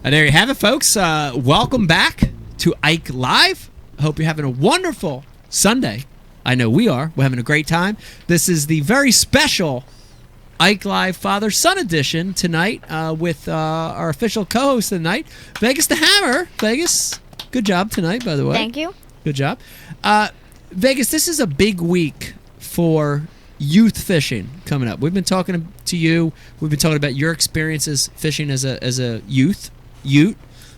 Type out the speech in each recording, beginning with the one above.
And there you have it, folks. Welcome back to Ike Live. Hope you're having a wonderful Sunday. I know we are. We're having a great time. This is the very special Ike Live Father-Son edition tonight with our official co-host of the night, Vegas the Hammer. Vegas, good job tonight, by the way. Thank you. Good job. Vegas, this is a big week for youth fishing coming up. We've been talking to you. We've been talking about your experiences fishing as a ute.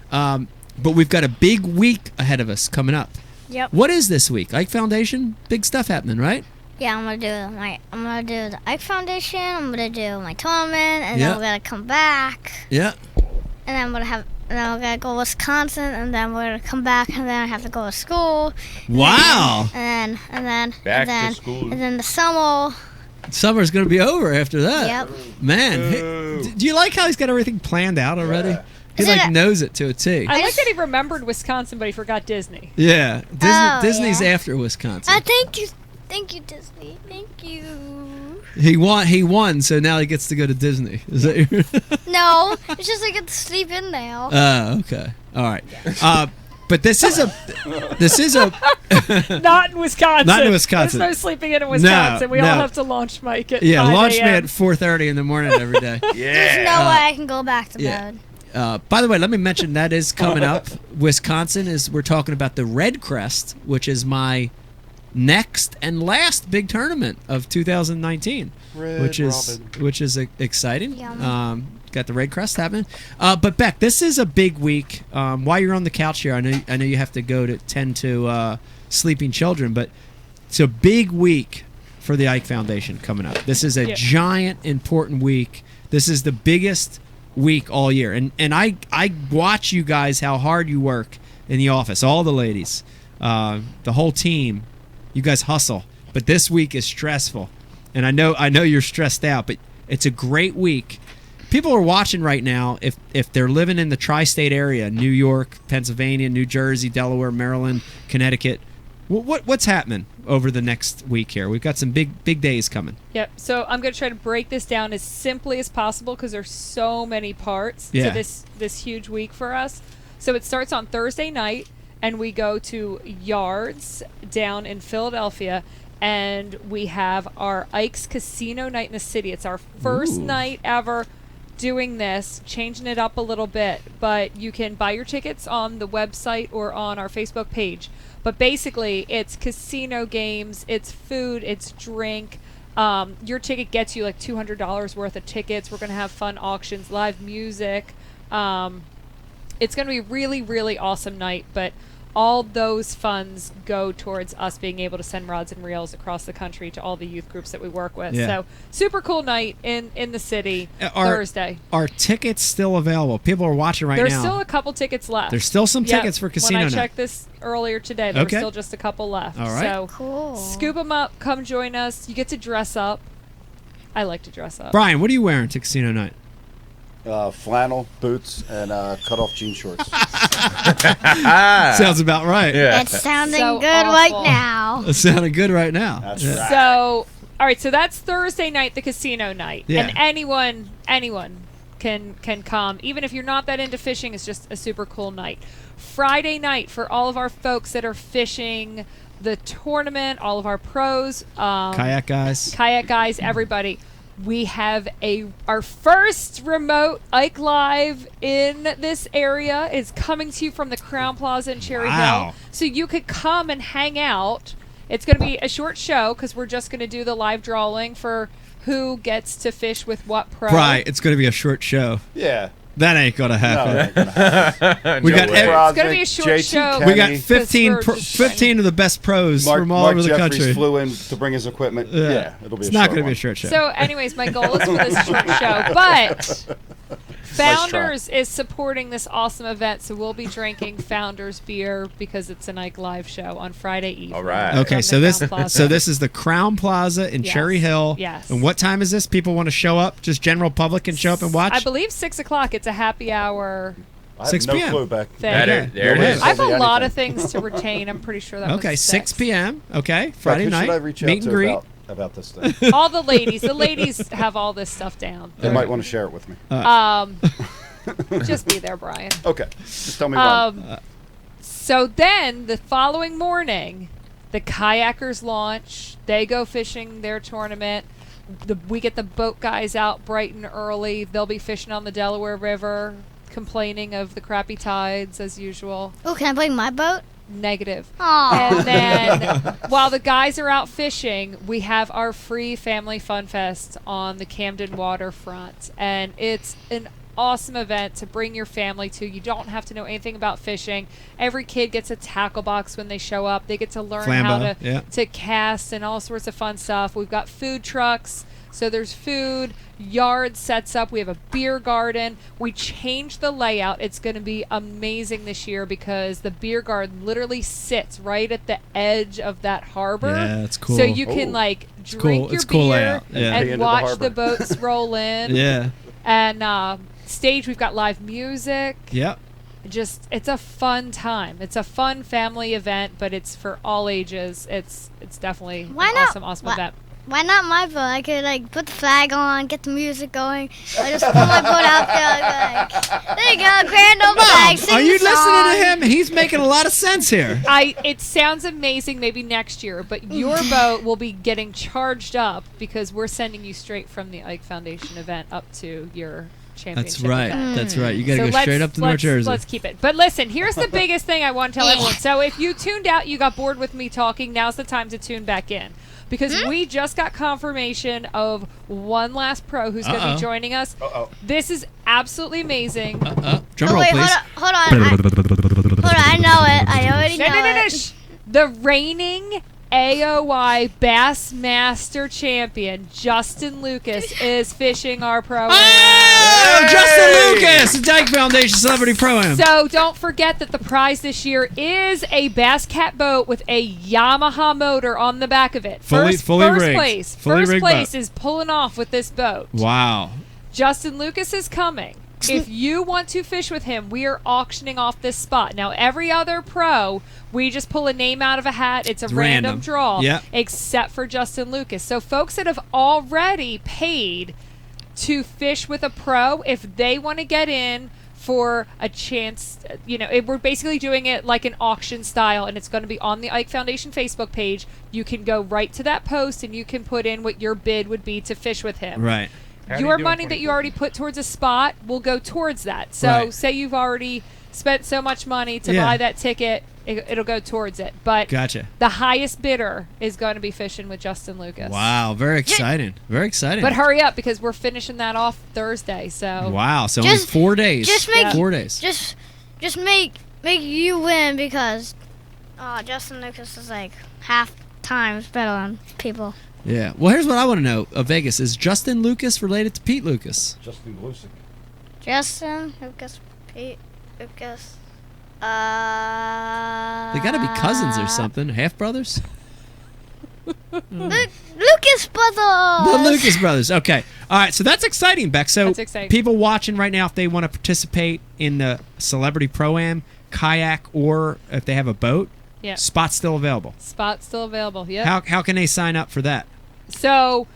But we've got a big week ahead of us coming up. Yep. What is this week? Ike Foundation, big stuff happening, right? Yeah, I'm gonna do the Ike Foundation. I'm gonna do my tournament, and then we're gonna come back. Yeah. And then we're gonna go to Wisconsin, and then we're gonna come back, and then I have to go to school. Wow. And then Back to school. And then the summer. Summer's gonna be over after that. Yep. Man, do you like how he's got everything planned out already? Yeah. He knows it to a T. I like that he remembered Wisconsin, but he forgot Disney. Yeah, Disney's yeah. after Wisconsin. Thank you, Disney. Thank you. He won, so now he gets to go to Disney. Is that your... No, it's just I get to sleep in now. Oh, okay. All right. But this is a Not in Wisconsin. Not in Wisconsin. There's no sleeping in Wisconsin. We all have to launch Mike at 5 launch me a.m. at 4:30 in the morning every day. There's no way I can go back to bed. By the way, let me mention that is coming up. Wisconsin we're talking about the Red Crest, which is my next and last big tournament of 2019, which is exciting. Got the Red Crest happening. But Beck, this is a big week. While you're on the couch here, I know you have to go to tend to sleeping children, but it's a big week for the Ike Foundation coming up. This is a giant, important week. This is the biggest week all year, and I watch you guys how hard you work in the office, all the ladies, the whole team. You guys hustle, but this week is stressful, and I know you're stressed out, but it's a great week. People are watching right now if they're living in the tri-state area, New York, Pennsylvania, New Jersey, Delaware, Maryland, Connecticut. What's happening over the next week here? We've got some big days coming. Yep. So I'm going to try to break this down as simply as possible because there's so many parts to this huge week for us. So it starts on Thursday night, and we go to Yards down in Philadelphia, and we have our Ike's Casino night in the city. It's our first night ever doing this, changing it up a little bit, but you can buy your tickets on the website or on our Facebook page. But basically, it's casino games, it's food, it's drink. Your ticket gets you like $200 worth of tickets. We're going to have fun auctions, live music. It's going to be a really, really awesome night, but all those funds go towards us being able to send rods and reels across the country to all the youth groups that we work with. Yeah. So super cool night in the city Thursday. Are tickets still available? People are watching right now. There's still a couple tickets left. There's still some tickets for casino night. When I night. checked this earlier today, there were still just a couple left. All right. So cool. Scoop them up. Come join us. You get to dress up. I like to dress up. Brian, what are you wearing to casino night? Flannel, boots, and cut-off jean shorts. Sounds about right. Yeah. It's sounding So good awful. right now. It's sounding good right now. That's right. So, all right. So that's Thursday night, the casino night, Yeah. and anyone can come. Even if you're not that into fishing, it's just a super cool night. Friday night for all of our folks that are fishing the tournament, all of our pros, Kayak guys, everybody. We have our first remote Ike Live in this area. Is coming to you from the Crown Plaza in Cherry Hill. So you could come and hang out. It's going to be a short show because we're just going to do the live drawing for who gets to fish with what pro. Right, it's going to be a short show. Yeah. That ain't going to happen. No, that ain't gonna happen. We got It's going to be a short JT show. We got Kenny. 15 of the best pros from all Mark over the Jeffries country. flew in to bring his equipment. Yeah, it'll be It's a not short going to be one. a short show. So, anyways, my goal is for this short show, but Founders is supporting this awesome event, so we'll be drinking Founders beer because it's an Ike Live show on Friday evening. All right. Okay, From the Crown Plaza. this is the Crown Plaza in Yes. Cherry Hill. Yes. And what time is this? People want to show up? Just general public can show up and watch? I believe 6 o'clock. It's a happy hour I have 6 no p.m. clue back. thing. There it is. I have a Anything. lot of things to retain. I'm pretty sure that Okay, was 6 p.m. Okay, Friday Who night. should I reach out meet and to greet. about this thing? All the ladies. The ladies have all this stuff down. They might want to share it with me. Just be there, Brian. Okay. Just tell me when. So then the following morning, the kayakers launch. They go fishing their tournament. We get the boat guys out bright and early. They'll be fishing on the Delaware River, complaining of the crappy tides as usual. Oh, can I bring my boat? Negative. Aww. And then while the guys are out fishing, we have our free family fun fest on the Camden waterfront. And it's an awesome event to bring your family to. You don't have to know anything about fishing. Every kid gets a tackle box when they show up. They get to learn how to cast and all sorts of fun stuff. We've got food trucks. So there's food, yard sets up. We have a beer garden. We changed the layout. It's going to be amazing this year because the beer garden literally sits right at the edge of that harbor. Yeah, it's cool. So you can drink your beer and watch the boats roll in. Yeah. And stage, we've got live music. Yep. It's a fun time. It's a fun family event, but it's for all ages. It's definitely an awesome event. Why not my boat? I could put the flag on, get the music going. I just pull my boat out there. There you go, grand old flag. Sing Are you the song. listening to him? He's making a lot of sense here. It sounds amazing maybe next year, but your boat will be getting charged up because we're sending you straight from the Ike Foundation event up to your championship event. That's right. You got to go straight up to North Jersey. Let's keep it. But listen, here's the biggest thing I want to tell everyone. So if you tuned out, you got bored with me talking, now's the time to tune back in. Because we just got confirmation of one last pro who's going to be joining us. This is absolutely amazing. Drum roll, please. Hold on. I know it. I already know it. The reigning AOY Bassmaster champion, Justin Lucas, is fishing our pro-am. Oh, Justin Lucas, the Ike Foundation Celebrity Pro-Am. So don't forget that the prize this year is a Bass Cat boat with a Yamaha motor on the back of it. First place is pulling off with this boat. Wow. Justin Lucas is coming. If you want to fish with him, we are auctioning off this spot. Now, every other pro, we just pull a name out of a hat. It's a random draw, except for Justin Lucas. So folks that have already paid to fish with a pro, if they want to get in for a chance, we're basically doing it like an auction style, and it's going to be on the Ike Foundation Facebook page. You can go right to that post, and you can put in what your bid would be to fish with him. Right. Your money that you already put towards a spot will go towards that. So say you've already spent so much money to buy that ticket, it'll go towards it. But the highest bidder is going to be fishing with Justin Lucas. Wow, very exciting. Very exciting. But hurry up because we're finishing that off Thursday. So wow, so only 4 days. Just make 4 days. Just make you win because Justin Lucas is half times better than people. Yeah. Well, here's what I want to know of Vegas. Is Justin Lucas related to Pete Lucas? Justin Glusick. Justin Lucas, Pete Lucas. They got to be cousins or something. Half brothers? Lucas brothers. The Lucas brothers. Okay. All right. So that's exciting, Beck. So that's exciting. People watching right now, if they want to participate in the Celebrity Pro-Am, kayak, or if they have a boat, spot's still available. Spot's still available, yeah. How can they sign up for that? So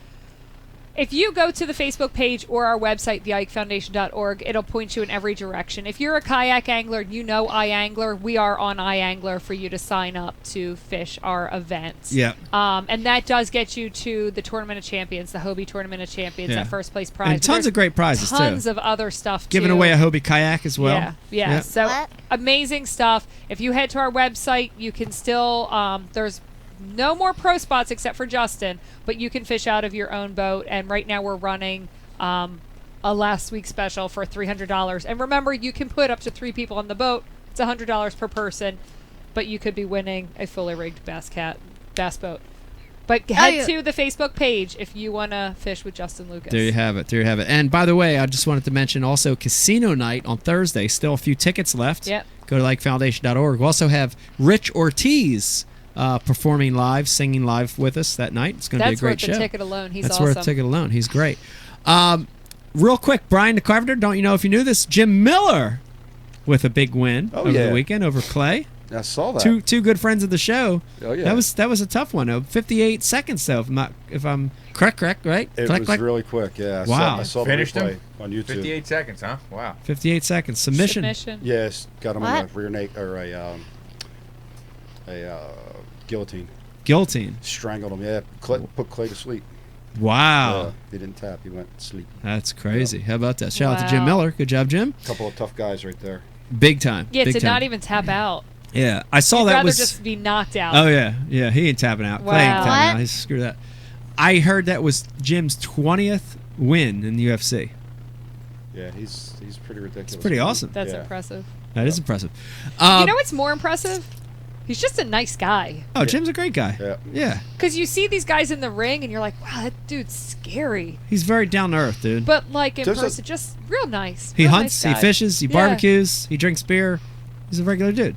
if you go to the Facebook page or our website, theikefoundation.org, it'll point you in every direction. If you're a kayak angler and you know iAngler, we are on iAngler for you to sign up to fish our event. Yeah. And that does get you to the Tournament of Champions, the Hobie Tournament of Champions, that first place prize. And tons of great prizes, tons of other stuff, too. Giving away a Hobie kayak as well. Yeah. So amazing stuff. If you head to our website, you can still, there's no more pro spots except for Justin, but you can fish out of your own boat. And right now we're running a last week special for $300. And remember, you can put up to 3 people on the boat. It's $100 per person, but you could be winning a fully rigged bass boat. But head to the Facebook page if you want to fish with Justin Lucas. There you have it. And by the way, I just wanted to mention also Casino Night on Thursday. Still a few tickets left. Yep. Go to likefoundation.org. We also have Rich Ortiz performing live, singing live with us that night. It's going to be a great show. That's worth the ticket alone. He's awesome. That's worth the ticket alone. He's great. Real quick, Brian the Carpenter, don't you know if you knew this? Jim Miller with a big win over the weekend over Clay. I saw that. Two good friends of the show. Oh yeah. That was a tough one. 58 seconds though, if I'm correct, right? It was really quick. Yeah. Wow. I saw the replay on YouTube. 58 seconds, huh? Wow. 58 seconds. Submission. Yes, got him on a rear naked or a guillotine. Guillotine. Strangled him. Yeah. Put Clay to sleep. Wow. He didn't tap. He went to sleep. That's crazy. How about that? Shout out to Jim Miller. Good job, Jim. A couple of tough guys right there. Big time. Yeah, Big to time. not even tap out. Yeah, I saw You'd that rather was just be knocked out. Oh yeah, he ain't tapping out. Wow. Clay ain't tapping What? out. He's screwed that. I heard that was Jim's 20th win in the UFC. Yeah, he's pretty ridiculous. It's pretty awesome. That's impressive. That is impressive. You know what's more impressive? He's just a nice guy. Oh, Jim's a great guy. Yeah. Because you see these guys in the ring and you're like, wow, that dude's scary. He's very down to earth, dude. But like in person, just real nice. He real hunts, nice he guy. fishes, he barbecues, he drinks beer. He's a regular dude.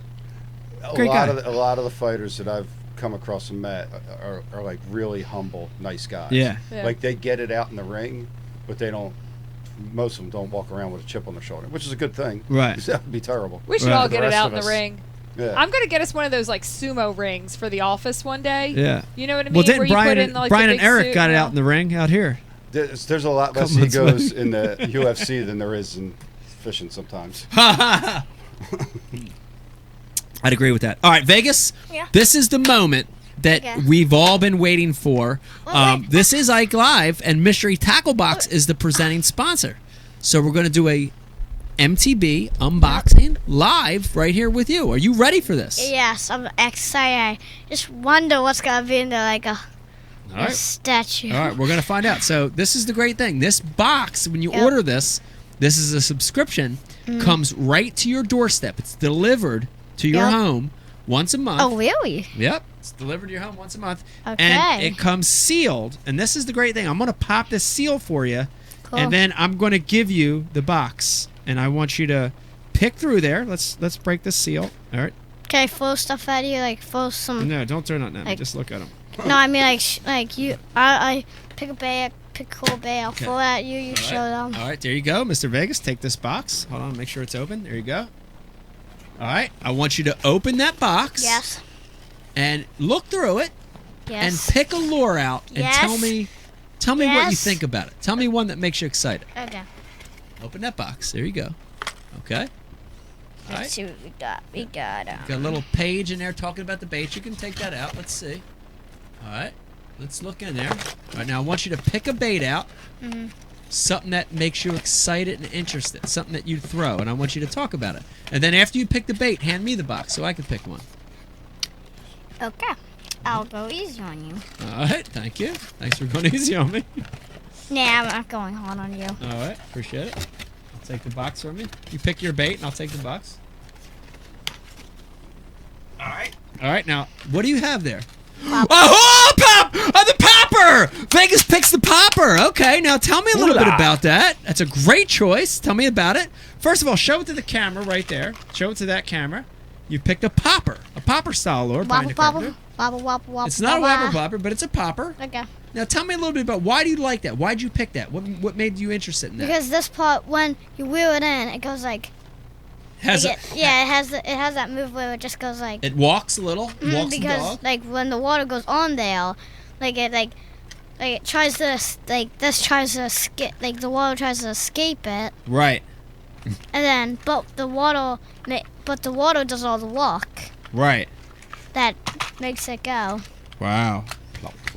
Great guy. A lot of the fighters that I've come across and met are like really humble, nice guys. Yeah. Like they get it out in the ring, but they don't. Most of them don't walk around with a chip on their shoulder, which is a good thing. Right. That would be terrible. We should all get it out in the ring. Yeah. I'm gonna get us one of those like sumo rings for the office one day. Yeah. You know what I mean? Well, didn't Where you Brian, put in, like, Brian the and big Eric suit got it and out in the ring out here? There's a lot less Couple months egos in the UFC than there is in fishing sometimes. I'd agree with that. All right, Vegas. Yeah. This is the moment that we've all been waiting for. This is Ike Live, and Mystery Tackle Box is the presenting sponsor. So we're going to do a MTB unboxing live right here with you. Are you ready for this? Yes, I'm excited. I just wonder what's gonna be in there, like a statue. All right, we're going to find out. So this is the great thing. This box, when you order this is a subscription, comes right to your doorstep. It's delivered to your home once a month. Oh, really? Yep. It's delivered to your home once a month. Okay. And it comes sealed. And this is the great thing. I'm going to pop this seal for you. Cool. And then I'm going to give you the box. And I want you to pick through there. Let's break this seal. All right. Can I throw stuff at you? Like throw some... No, don't turn on that. Like- Just look at them. No, I mean like you... I pick a bait, pick a cool bait, I'll throw it at you, you show them. All right, there you go. Mr. Vegas, take this box. Hold on, make sure it's open. There you go. All right, I want you to open that box. Yes. And look through it. Yes. And pick a lure out and Yes. tell me what you Yes. think about it. Tell me one that makes you excited. Okay. Open that box. There you go. Okay. All Let's right. see what we got. We got Got a little page in there talking about the bait. You can take that out. Let's see. All right. Let's look in there. All right, now I want you to pick a bait out. Something that makes you excited and interested. Something that you throw, and I want you to talk about it. And then after you pick the bait, hand me the box so I can pick one. Okay. I'll go easy on you. All right. Thank you. Thanks for going easy on me. Nah, I'm not going hard on you. All right. Appreciate it. I'll take the box from you. You pick your bait, and I'll take the box. All right. All right. Now, what do you have there? Oh, pop! The popper! Vegas picks the popper. Okay, now tell me a little bit about that. That's a great choice. Tell me about it. First of all, show it to the camera right there. Show it to that camera. You picked a popper style lure. Wobble, wobble, wobble, wobble, wobble. It's not a wobble popper, but it's a popper. Okay. Now tell me a little bit about why do you like that? Why did you pick that? What made you interested in that? Because this part, when you wheel it in, it goes like... It has that move where it just goes like... It walks a little. Walks the because dog. like when the water goes on there, it tries to tries to escape, like the water tries to escape it, Right. and then but the water does all the work Right. that makes it go. Wow.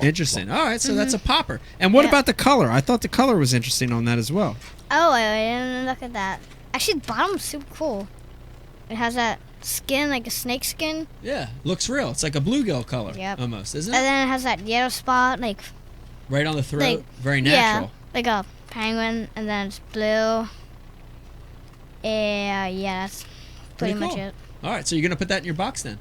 Interesting. All right, so that's a popper. And what Yeah. about the color? I thought the color was interesting on that as well. Oh, I didn't look at that. Actually, the bottom's super cool. It has that skin, like a snake skin. Yeah, looks real. It's like a bluegill color, Yep. almost, isn't And it? then it has that yellow spot, like Right on the throat. like Very natural. Yeah, like a penguin, and then it's blue. Yeah, that's pretty much cool. it. All right, so you're gonna put that in your box then?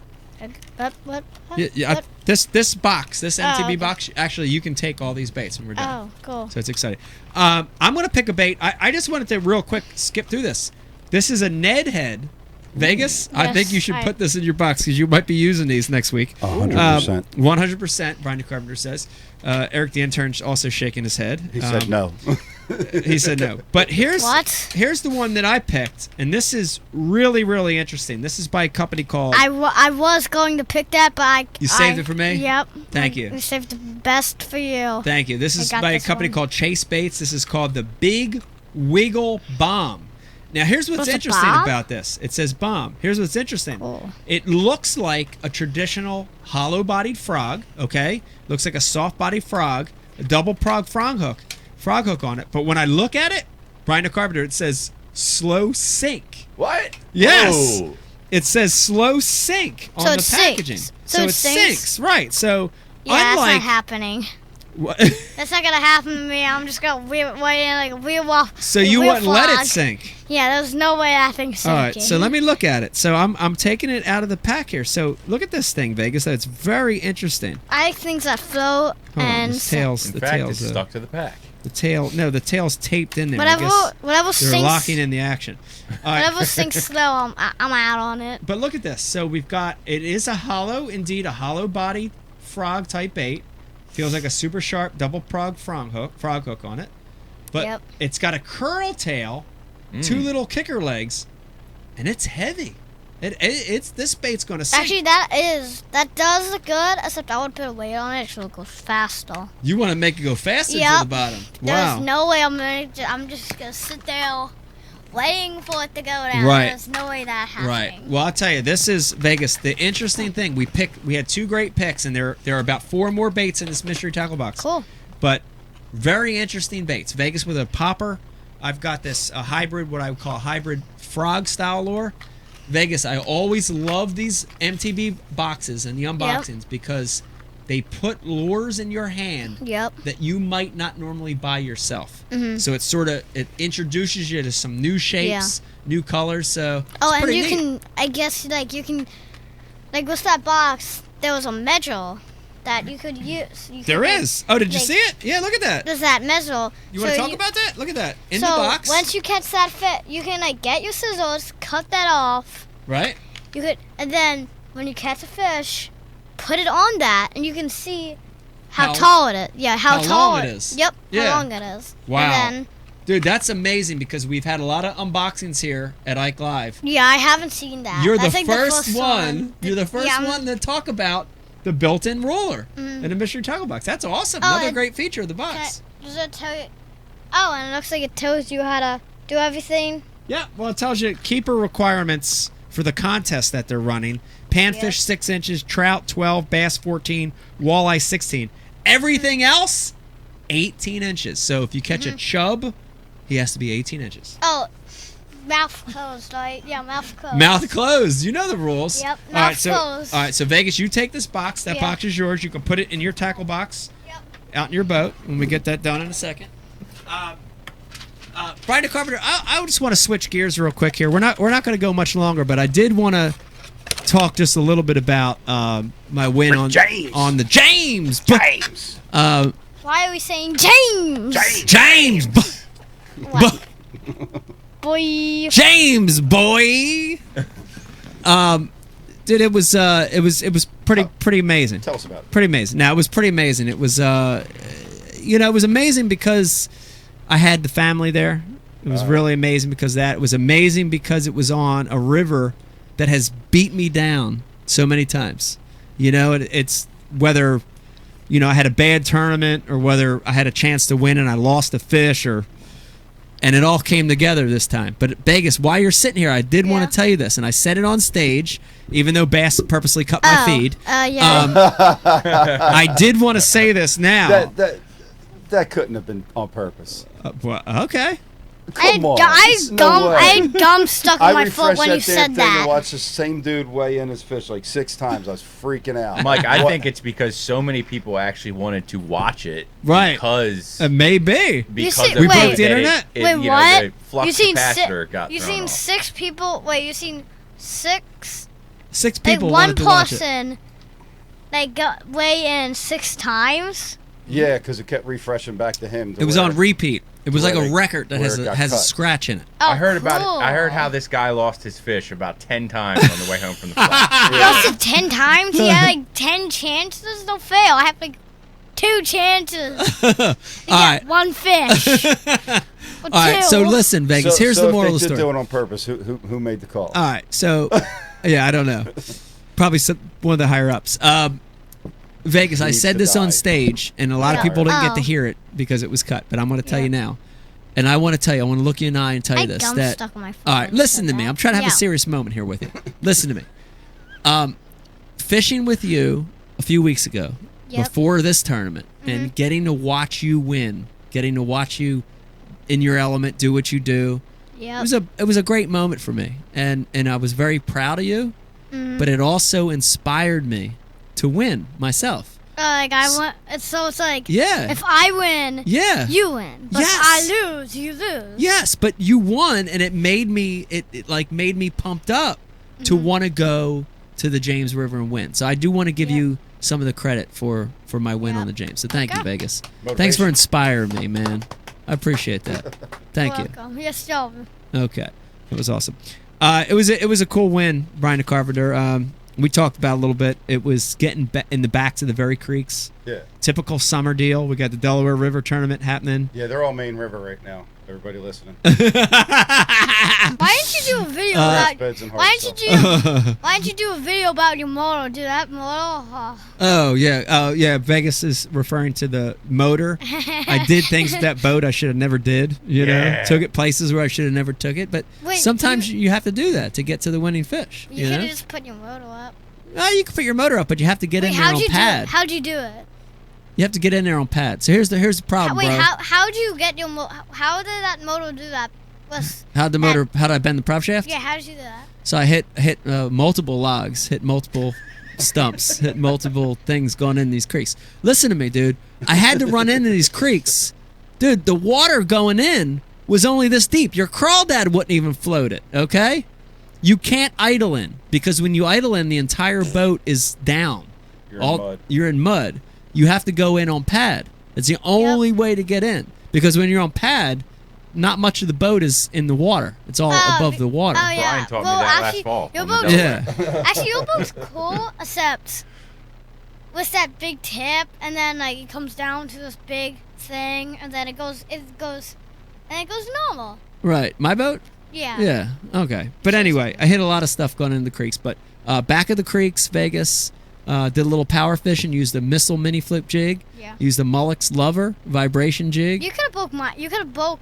What? Yeah. This box, this MTB okay. box, actually, you can take all these baits when we're done. Oh, cool. So it's exciting. I'm gonna pick a bait. I just wanted to real quick skip through this. This is a Ned head. Vegas, I think you should put this in your box because you might be using these next week. 100%. 100%. Brian the Carpenter says. Eric the intern also shaking his head. He said no. He said no. But here's the one that I picked, and this is really, really interesting. This is by a company called... I was going to pick that, but You saved it for me? Yep. Thank you. I saved the best for you. Thank you. This is by a company called Chase Baits. This is called the Big Wiggle Bomb. Now, here's what's interesting about this. It says bomb. Here's what's interesting. Oh. It looks like a traditional hollow-bodied frog, okay? Looks like a soft-bodied frog, a double-prong frog hook on it. But when I look at it, Brian the Carpenter, it says slow sink. What? Yes. Whoa. It says slow sink on the packaging. So it sinks. Right. So, yeah, unlike... that's not happening. What? That's not gonna happen to me. I'm just gonna wheel off. So you wouldn't let it sink? Yeah, there's no way that thing's sinking. All right, so let me look at it. So I'm taking it out of the pack here. So look at this thing, Vegas. That's very interesting. I like things that float and the tails. In fact, it's stuck to the pack. The tail's taped in there. Whatever they're sinks, locking in the action. All right. whatever sinks slow, I'm out on it. But look at this. So we've got it is a hollow body frog type bait. Feels like a super sharp double frog hook on it. But it's got a curl tail, 2 little kicker legs, and it's heavy. It's this bait's going to sink. Actually, that does look good, except I would put a weight on it so it goes faster. You want to make it go faster to the bottom. Wow. There's no way I'm just going to sit there waiting for it to go down. Right. There's no way that happening. Right. Well, I'll tell you, this is Vegas. The interesting thing, we had 2 great picks, and there are about 4 more baits in this mystery tackle box. Cool. But very interesting baits. Vegas with a popper. I've got this hybrid, what I would call a hybrid frog style lure. Vegas, I always love these MTB boxes and the unboxings because they put lures in your hand that you might not normally buy yourself. Mm-hmm. So it introduces you to some new shapes, new colors. So and you can, I guess, you can, with that box, there was a measure that you could use. There is. Oh, did you see it? Yeah, look at that. There's that measure. You want to talk about that? Look at that. In the box. So once you catch that fish, you can get your scissors, cut that off. Right. And then when you catch a fish, put it on that, and you can see how tall it is. Yeah, how tall long it is. Yep. Yeah. How long it is. Wow. And then, dude, that's amazing because we've had a lot of unboxings here at Ike Live. Yeah, I haven't seen that. You're that's the first one. You're the first one to talk about the built-in roller in a mystery tackle box. That's awesome. Another great feature of the box. Does it tell you? Oh, and it looks like it tells you how to do everything. Yeah, well, it tells you keeper requirements for the contest that they're running. Panfish 6 inches, trout 12, bass 14, walleye 16. Everything else, 18 inches. So if you catch a chub, he has to be 18 inches. Oh, mouth closed, right? Yeah, mouth closed. Mouth closed. You know the rules. Yep, mouth closed. All right, so Vegas, you take this box. That box is yours. You can put it in your tackle box out in your boat when we get that done in a second. Brian the Carpenter, I just want to switch gears real quick here. We're not going to go much longer, but I did want to talk just a little bit about my win on the James. James. Why are we saying James? James. Boy. James, boy. Dude, it was pretty amazing. Tell us about it. Pretty amazing. Now, it was pretty amazing. It was it was amazing because I had the family there. It was really amazing because of that. It was amazing because it was on a river that has beat me down so many times. It's whether, I had a bad tournament or whether I had a chance to win and I lost a fish and it all came together this time. But Vegas, while you're sitting here, I did want to tell you this, and I said it on stage, even though Bass purposely cut my feed. I did want to say this now. That couldn't have been on purpose. Well, okay. Come on. I had gum stuck in my foot when you said that. I watched the same dude weigh in his fish like 6 times. I was freaking out. Mike, I think it's because so many people actually wanted to watch it. Right. Because maybe. Because we broke the internet? Wait, what? The flux capacitor got you thrown seen off. 6 people? Wait, you seen 6? 6 people one wanted to watch it. person got weigh in 6 times? Yeah, because it kept refreshing back to him. It was on repeat. It was like a record that has a scratch in it. Oh, I heard cool. about it. I heard how this guy lost his fish about 10 times on the way home from the flight. He lost it 10 times? He had 10 chances? No fail. I have 2 chances. All right. 1 fish. All right. So listen, Vegas. Here's the moral of the story. If they did do it on purpose, who made the call? All right. So, yeah, I don't know. Probably one of the higher ups. Vegas. I said this on stage, and a lot of people didn't get to hear it because it was cut. But I'm going to tell you now. And I want to tell you, I want to look you in the eye and tell you this. Gum stuck in my all right, listen to me. I'm trying to have a serious moment here with you. Listen to me. Fishing with you a few weeks ago, before this tournament, and getting to watch you win, getting to watch you in your element, do what you do. Yep. It was a great moment for me, and I was very proud of you. But it also inspired me to win myself. Like I want, so it's like if I win, you win. But if I lose, you lose. Yes, but you won, and it made me made me pumped up to want to go to the James River and win. So I do want to give you some of the credit for my win on the James. So thank you, Vegas. Motivation. Thanks for inspiring me, man. I appreciate that. Thank you. Welcome. Yes, sir. Okay, it was awesome. It was a cool win, Brian the Carpenter. We talked about it a little bit. It was getting in the backs of the very creeks. Yeah. Typical summer deal. We got the Delaware River tournament happening. Yeah, they're all Main River right now. Everybody listening. Why didn't you do a video about? Why didn't you do a video about your motor? Do that motor? Oh yeah. Vegas is referring to the motor. I did things with that boat I should have never did. You know, took it places where I should have never took it. But sometimes you have to do that to get to the winning fish. You could just put your motor up. You can put your motor up, but you have to get in there on pad. How'd you do it? You have to get in there on pad. So here's the problem, bro. How do you get your how did that motor do that? How did I bend the prop shaft? Yeah, how did you do that? So I hit multiple logs, hit multiple stumps, hit multiple things going in these creeks. Listen to me, dude. I had to run into these creeks. Dude, the water going in was only this deep. Your crawdad wouldn't even float it, okay? You can't idle in, because when you idle in, the entire boat is down. You're in mud. You have to go in on pad. It's the only way to get in. Because when you're on pad, not much of the boat is in the water. It's all above the water. Oh, yeah. Brian taught me that last fall. Your boat, actually, your boat's cool, except with that big tip, and then like it comes down to this big thing, and then it goes normal. Right. My boat? Yeah. Yeah. Okay. But anyway, I hit a lot of stuff going into the creeks. But back of the creeks, Vegas, did a little power fishing, used a missile mini flip jig. Yeah. Used a Mullix Lover vibration jig. You could have broke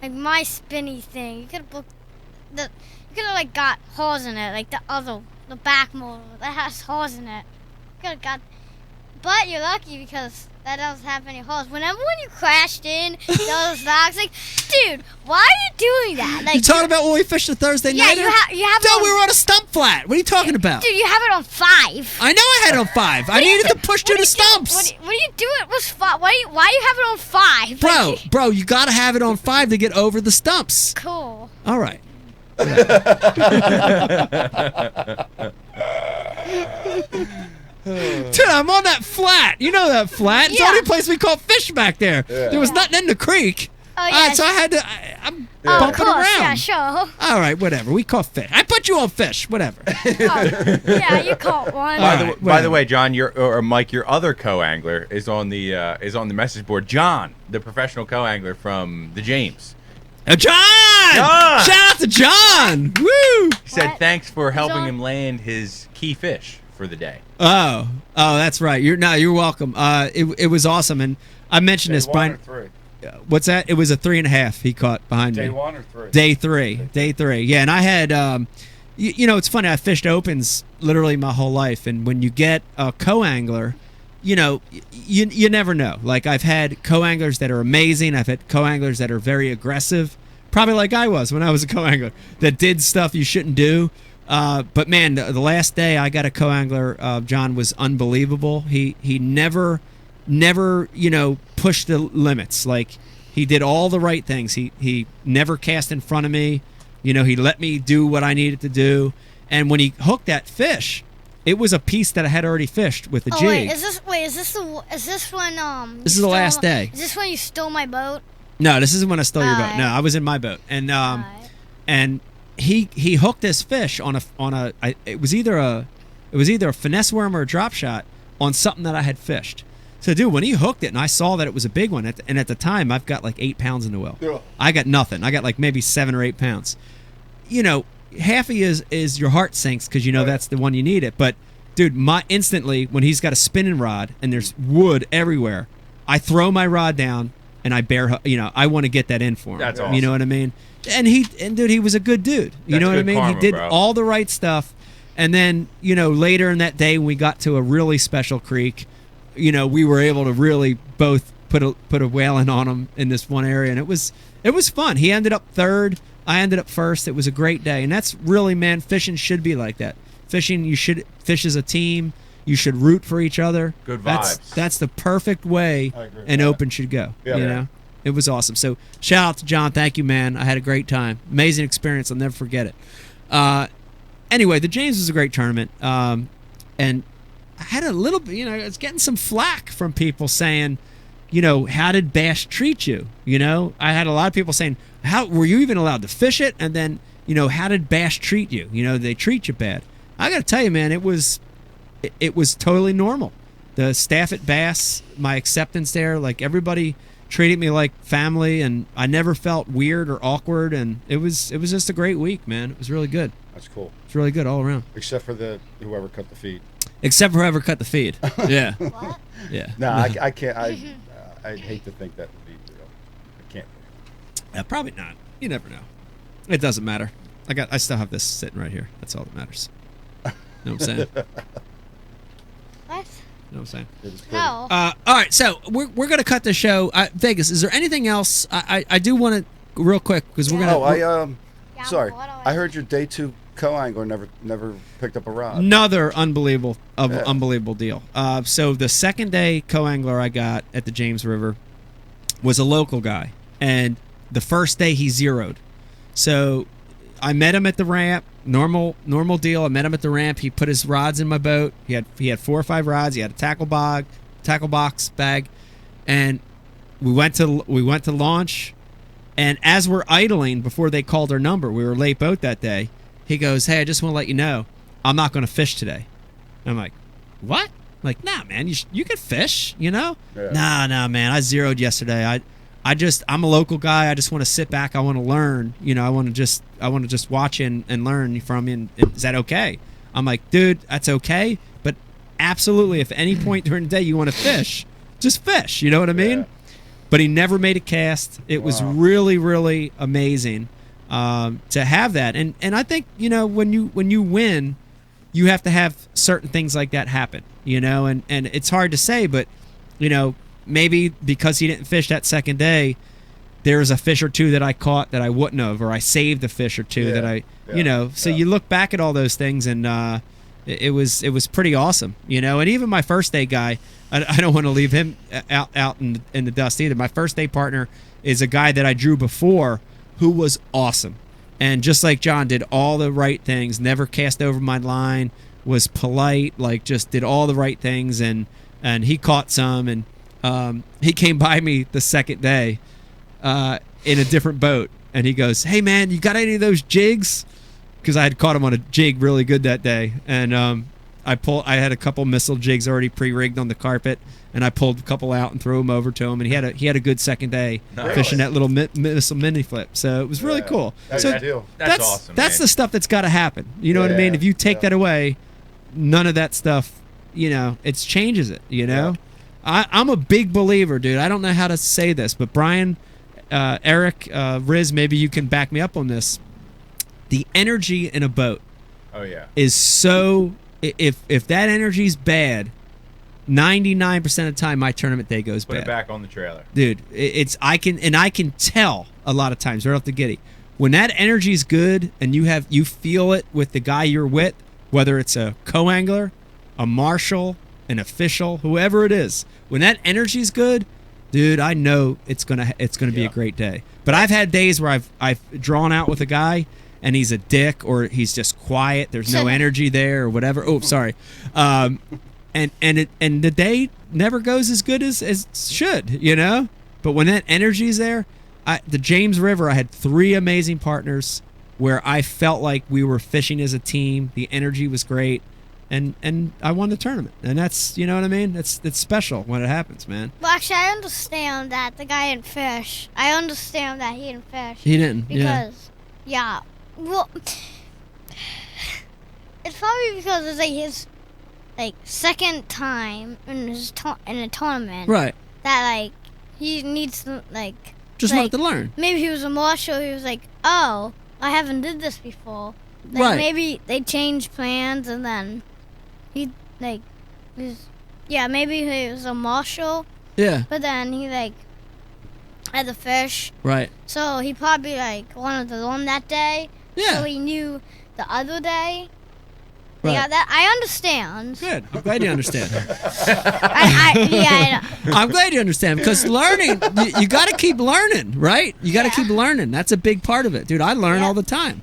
like my spinny thing. You could have like got holes in it, like the back motor that has holes in it. You could have got, but you're lucky because that doesn't have any holes. Whenever when you crashed in those logs, like, dude, why are you doing that? Like, you talking about when we fished the Thursday night? Yeah, you have. No, we were on a stump flat. What are you talking about? Dude, you have it on 5. I know I had it on 5. I needed to push to the stumps. What are you doing? Why do you have it on 5? Bro, you gotta have it on 5 to get over the stumps. Cool. All right. Dude, I'm on that flat. You know that flat? It's the only place we caught fish back there. Yeah. There was nothing in the creek. Oh, yeah. So I had to. I'm bumping around. Yeah, sure. All right, whatever. We caught fish. I put you on fish. Whatever. Yeah, you caught one. By the way, John, Mike, your other co-angler is on the message board. John, the professional co-angler from the James. John! Shout out to John! Woo! He said thanks for helping him land his key fish for the day. Oh, that's right. You're welcome. It was awesome, and I mentioned this. Day 1 or 3? What's that? It was a 3.5 he caught behind me. Day 1 or 3? Day 3. Day 3. Yeah, and I had. You know, it's funny. I fished opens literally my whole life, and when you get a co-angler, you know, you never know. Like, I've had co-anglers that are amazing. I've had co-anglers that are very aggressive, probably like I was when I was a co-angler, that did stuff you shouldn't do. But man, the last day I got a co-angler, John, was unbelievable. He never, you know, pushed the limits. Like, he did all the right things. He never cast in front of me. You know, he let me do what I needed to do. And when he hooked that fish, it was a piece that I had already fished with the jig. Wait, is this when This is the last day. Is this when you stole my boat? No, this isn't when I stole your boat. No, I was in my boat. And he hooked this fish on it was either a finesse worm or a drop shot on something that I had fished. So, dude, when he hooked it and I saw that it was a big one, and at the time, I've got like 8 pounds in the well. Yeah. I got nothing. I got like maybe 7 or 8 pounds. You know, half of you is your heart sinks because you know that's the one you need it. But, dude, instantly, when he's got a spinning rod and there's wood everywhere, I throw my rod down and I I want to get that in for him. That's awesome. You know what I mean? And dude, he was a good dude. You That's know what I good mean? karma, He did bro. all the right stuff. And then, later in that day, when we got to a really special creek, we were able to really both put a whaling on him in this one area, and it was fun. He ended up third. I ended up first. It was a great day, and that's really, man, fishing should be like that. Fishing, you should fish as a team. You should root for each other. Good vibes. That's the perfect way I agree with an that. open should go. Yeah. It was awesome. So shout out to John. Thank you, man. I had a great time. Amazing experience. I'll never forget it. Anyway, the James was a great tournament. And I had a little bit, I was getting some flack from people saying, how did Bass treat you? I had a lot of people saying, how were you even allowed to fish it? And then, how did Bass treat you? Did they treat you bad? I got to tell you, man, it was totally normal. The staff at Bass, my acceptance there, like everybody treated me like family, and I never felt weird or awkward, and it was just a great week, man. It was really good. That's cool. It's really good all around. Except for whoever cut the feed. Except for whoever cut the feed. Yeah. What? Yeah. No, I can't. I'd hate to think that would be real. I can't. Probably not. You never know. It doesn't matter. I still have this sitting right here. That's all that matters. Know what I'm saying? Know What? what I'm saying? No. All right, so we're gonna cut the show. Vegas, is there anything else? I do want to real quick because we're gonna. Sorry, I heard your day 2 co-angler never picked up a rod. Another unbelievable deal. So the second day co-angler I got at the James River was a local guy, and the first day he zeroed. So I met him at the ramp. Normal deal. I met him at the ramp. He put his rods in my boat. He had 4 or 5 rods. He had a tackle box bag, and we went to launch. And as we're idling before they called our number, we were late boat that day. He goes, "Hey, I just want to let you know, I'm not going to fish today." I'm like, "What?" I'm like, "Nah, man, you can fish, Yeah. Nah, man, I zeroed yesterday. I'm a local guy. I just want to sit back. I want to learn. I want to just watch and learn from you. And is that okay?" I'm like, "Dude, that's okay. But absolutely, if at any point during the day you want to fish, just fish. You know what I mean?" Yeah. But he never made a cast. It was really, really amazing to have that. And I think when you win, you have to have certain things like that happen. And it's hard to say, but maybe because he didn't fish that second day, there's a fish or two that I caught that I wouldn't have, or I saved a fish or two that I, So you look back at all those things, and it was pretty awesome, And even my first day guy, I don't want to leave him out in the dust either. My first day partner is a guy that I drew before, who was awesome, and just like John, did all the right things. Never cast over my line. Was polite, like just did all the right things, and he caught some, and he came by me the second day in a different boat, and he goes, "Hey man, you got any of those jigs?" Because I had caught him on a jig really good that day, and I had a couple missile jigs already pre-rigged on the carpet, and I pulled a couple out and threw them over to him, and he had a good second day fishing that little missile mini flip. So it was really cool. That's So a deal. That's awesome. That's man. the stuff that's got to happen. You know what I mean? If you take that away, none of that stuff, it changes it. I'm a big believer, dude. I don't know how to say this, but Brian, Eric, Riz, maybe you can back me up on this. The energy in a boat Oh yeah. is so. If that energy's bad, 99% of the time my tournament day goes Put bad. it back on the trailer. Dude, I can tell a lot of times right off the giddy when that energy's good and you feel it with the guy you're with, whether it's a co-angler, a marshal, an official, whoever it is. When that energy's good, dude, I know it's gonna be a great day. But I've had days where I've drawn out with a guy and he's a dick, or he's just quiet. There's no energy there, or whatever. Oh, sorry. And the day never goes as good as it should, But when that energy's there, the James River, I had 3 amazing partners where I felt like we were fishing as a team. The energy was great, and I won the tournament. And that's, you know what I mean? It's special when it happens, man. Well, actually, I understand that the guy didn't fish. I understand that he didn't fish. He didn't. Because, yeah. Well, it's probably because it's like his second time in a tournament. Right. That he needs to just wanted to learn. Maybe he was a marshal. He was like, oh, I haven't did this before. Right. Maybe they changed plans and then he maybe he was a marshal. Yeah. But then he had the fish. Right. So he probably wanted to learn that day. Yeah. So he knew the other day. Right. Yeah, that I understand. Good. I'm glad you understand. I know. I'm glad you understand because learning, you got to keep learning, right? You got to keep learning. That's a big part of it, dude. I learn all the time.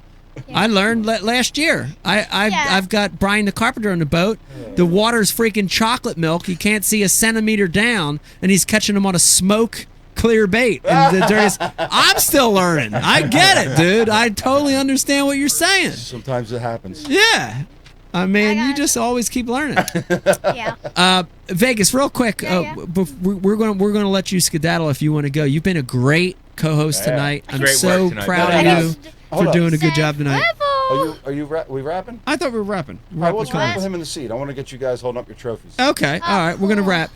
Yeah. I learned last year. I've got Brian the carpenter on the boat. The water's freaking chocolate milk. You can't see a centimeter down, and he's catching them on a smoke clear bait. And the dirtiest. I'm still learning. I get it, dude. I totally understand what you're saying. Sometimes it happens. Yeah. I mean, you just always keep learning. Yeah. Vegas, real quick. We're gonna let you skedaddle if you want to go. You've been a great co-host tonight. I'm Great so work tonight. proud of you for doing a good job tonight. We wrapping? I thought we were wrapping. All right, let's put him in the seat. I want to get you guys holding up your trophies. Okay. All right. We're gonna wrap.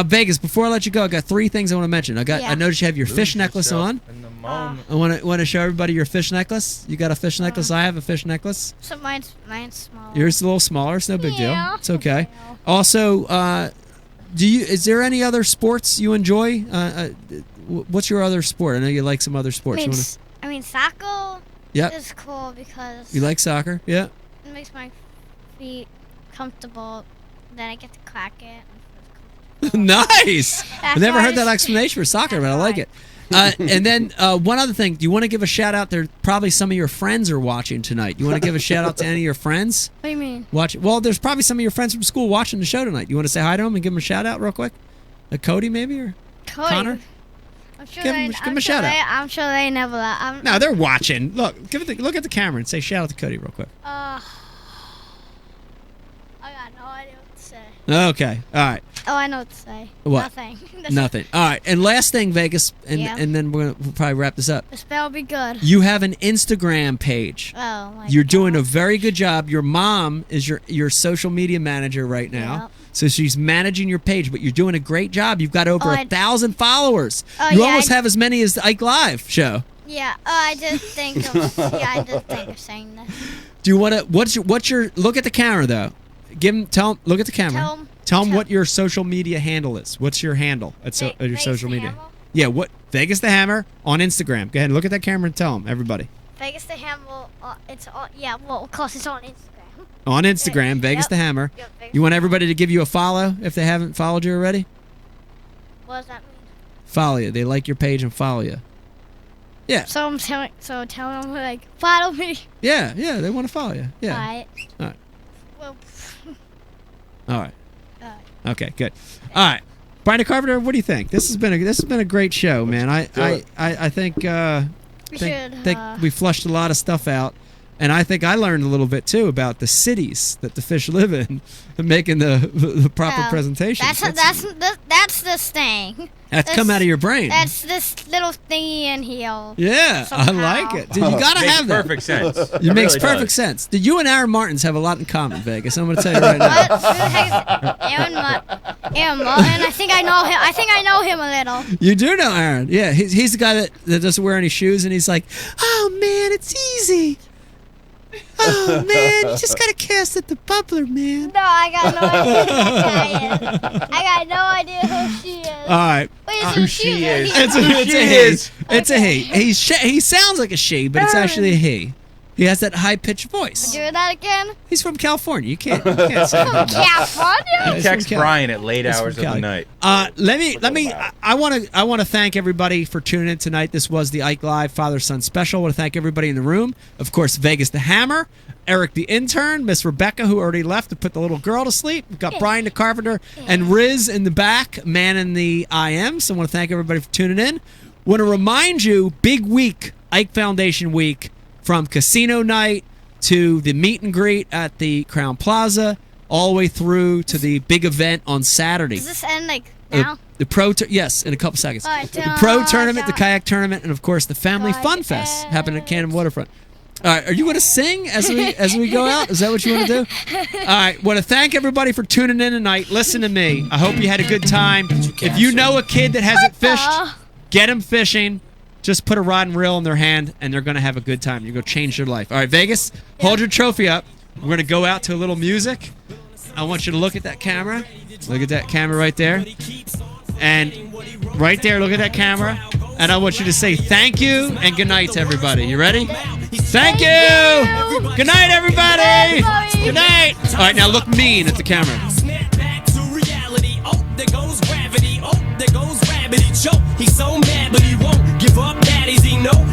Vegas, before I let you go, I got 3 things I want to mention. I noticed you have your fish necklace on. I want to show everybody your fish necklace. You got a fish necklace. I have a fish necklace. So mine's small. Yours is a little smaller. It's no big deal. It's okay. Also, is there any other sports you enjoy? What's your other sport? I know you like some other sports. I mean, soccer is cool because... You like soccer? Yeah. It makes my feet comfortable. Then I get to crack it. Nice. I never heard that explanation for soccer, but I like it. And then one other thing. Do you want to give a shout out? There probably some of your friends are watching tonight. You want to give a shout out to any of your friends? What do you mean? Well, there's probably some of your friends from school watching the show tonight. You want to say hi to them and give them a shout out real quick? Cody maybe or Connor? I'm sure give him a shout out. I'm sure they never. No, they're watching. Look at the camera and say shout out to Cody real quick. I got no idea what to say. Okay. All right. Oh, I know what to say. What? Nothing. Nothing. All right. And last thing, Vegas, and then we'll probably wrap this up. The spell will be good. You have an Instagram page. Oh, my You're doing a very good job. Your mom is your social media manager right now. Yep. So she's managing your page, but you're doing a great job. You've got over 1,000 followers. Oh, you almost have as many as the Ike Live show. Yeah. I did think of saying that. Do you want to? What's your? Look at the camera though. Look at the camera. Tell them what your social media handle is. What's your handle at your social media? Hammer? Yeah, what Vegas the Hammer on Instagram. Go ahead and look at that camera and tell them, everybody. Vegas the Hammer. It's on. Yeah, well, of course, it's on Instagram. On Instagram, Vegas the Hammer. Yep, you want everybody to give you a follow if they haven't followed you already? What does that mean? Follow you. They like your page and follow you. Yeah. So tell them follow me. Yeah, they want to follow you. Yeah. All right. Well. All right. Okay, good. All right, Brian the Carpenter, what do you think? This has been a great show, man. I think we flushed a lot of stuff out, and I think I learned a little bit too about the cities that the fish live in, and making the proper presentation. That's this thing. That's come out of your brain. That's this little thingy in here. Yeah, somehow. I like it. Dude, you gotta have that. Perfect sense. It makes perfect sense. Dude, you and Aaron Martins have a lot in common, Vegas. I'm gonna tell you right now. Aaron Martin. I think I know him a little. You do know Aaron. Yeah, he's the guy that doesn't wear any shoes, and he's like, "Oh man, it's easy. Oh man, you just gotta cast at the bubbler, man." No, I got no idea who that is. I got no idea who she is. All right. Wait, Who she is. It's a he. He sounds like a she, but it's actually a he. He has that high-pitched voice. Do that again? He's from California. You can't say that. California? He texts Brian at late hours of the night. I want to thank everybody for tuning in tonight. This was the Ike Live Father-Son Special. I want to thank everybody in the room. Of course, Vegas the Hammer, Eric the Intern, Miss Rebecca, who already left to put the little girl to sleep. We've got Brian the Carpenter and Riz in the back, manning the IM. So I want to thank everybody for tuning in. Want to remind you, big week, Ike Foundation Week, from casino night to the meet and greet at the Crown Plaza, all the way through to the big event on Saturday. Does this end like now? The pro, yes, in a couple seconds. All right, The pro tournament, the kayak tournament, and of course the family fun fest happening at Cannon Waterfront. All right, are you going to sing as we go out? Is that what you want to do? All right, want to thank everybody for tuning in tonight. Listen to me. I hope you had a good time. If you know a kid that hasn't fished, get them fishing. Just put a rod and reel in their hand, and they're going to have a good time. You're going to change their life. All right, Vegas, hold your trophy up. We're going to go out to a little music. I want you to look at that camera. Look at that camera right there. And right there, look at that camera. And I want you to say thank you and good night to everybody. You ready? Thank you! Good night, everybody! Good night! All right, now look mean at the camera. There goes gravity. Oh, there goes gravity. Choke. He's so mad, but he won't give up. That is he know.